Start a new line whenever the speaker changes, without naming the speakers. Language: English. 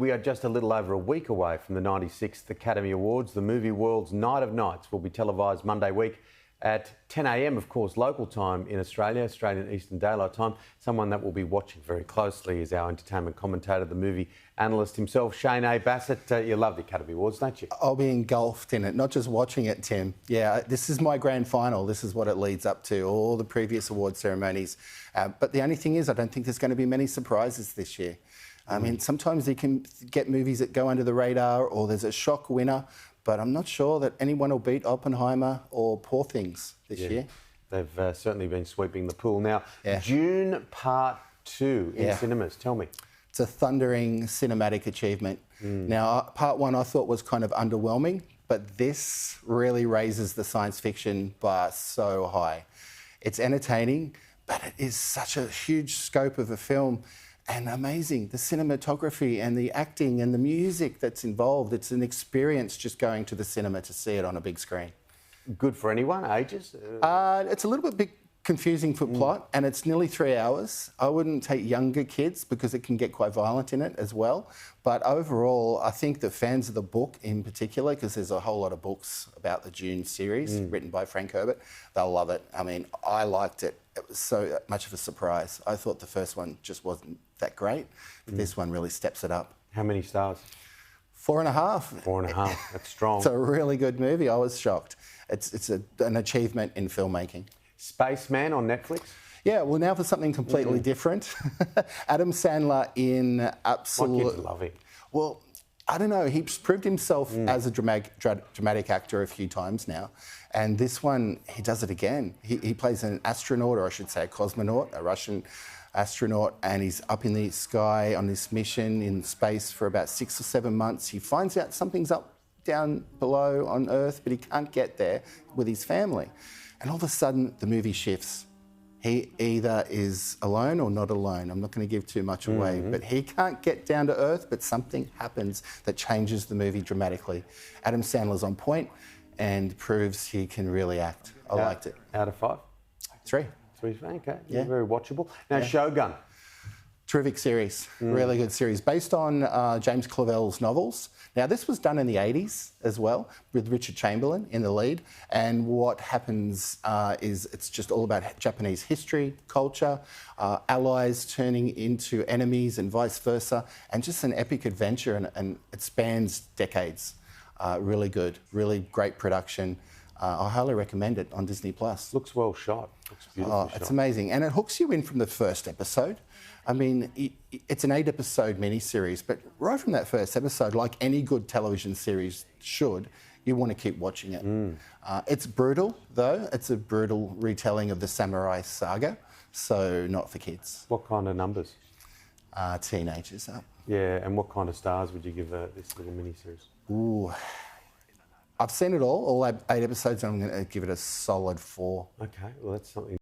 we are just a little over a week away from the 96th Academy Awards. The movie world's Night of Nights will be televised Monday week at 10 a.m, of course, local time in Australia, Australian Eastern Daylight Time. Someone that we'll be watching very closely is our entertainment commentator, the movie analyst himself, Shane A. Bassett. You love the Academy Awards, don't you?
I'll be engulfed in it, not just watching it, Tim. Yeah, this is my grand final. This is what it leads up to, all the previous award ceremonies. But the only thing is, I don't think there's going to be many surprises this year. I mean, sometimes you can get movies that go under the radar or there's a shock winner, but I'm not sure that anyone will beat Oppenheimer or Poor Things this year.
They've certainly been sweeping the pool. Now, June Part 2 in cinemas. Tell me.
It's a thundering cinematic achievement. Now, Part 1 I thought was kind of underwhelming, but this really raises the science fiction bar so high. It's entertaining, but it is such a huge scope of a film. And amazing, the cinematography and the acting and the music that's involved. It's an experience just going to the cinema to see it on a big screen.
Good for anyone, ages?
It's a little bit confusing for plot, and it's nearly 3 hours. I wouldn't take younger kids because it can get quite violent in it as well. But overall, I think the fans of the book in particular, because there's a whole lot of books about the Dune series written by Frank Herbert, they'll love it. I mean, I liked it. It was so much of a surprise. I thought the first one just wasn't that great, but this one really steps it up.
How many stars?
4.5.
4.5, that's strong.
It's a really good movie. I was shocked. It's an achievement in filmmaking.
Spaceman on Netflix?
Yeah, well, now for something completely different. Adam Sandler in absolute...
My kids love him.
Well, I don't know. He's proved himself as a dramatic actor a few times now. And this one, he does it again. He plays an astronaut, or I should say a cosmonaut, a Russian astronaut, and he's up in the sky on this mission in space for about 6 or 7 months. He finds out something's up down below on Earth, but he can't get there with his family. And all of a sudden, the movie shifts. He either is alone or not alone. I'm not going to give too much away, but he can't get down to Earth, but something happens that changes the movie dramatically. Adam Sandler's on point and proves he can really act. I liked it.
Out of 5?
3.
3, okay. Yeah. Very watchable. Now, Shogun.
Terrific series, really good series, based on James Clavell's novels. Now, this was done in the 80s as well, with Richard Chamberlain in the lead. And what happens is it's just all about Japanese history, culture, allies turning into enemies and vice versa, and just an epic adventure, and it spans decades. Really good, really great production. I highly recommend it on Disney+.
Looks well shot. Looks beautiful shot.
It's amazing. And it hooks you in from the first episode. I mean, it's an 8-episode miniseries, but right from that first episode, like any good television series should, you want to keep watching it. It's brutal, though. It's a brutal retelling of the samurai saga, so not for kids.
What kind of numbers?
Teenagers.
Yeah, and what kind of stars would you give this little miniseries?
Ooh. I've seen it all 8 episodes, and I'm going to give it a solid 4.
Okay, well, that's something.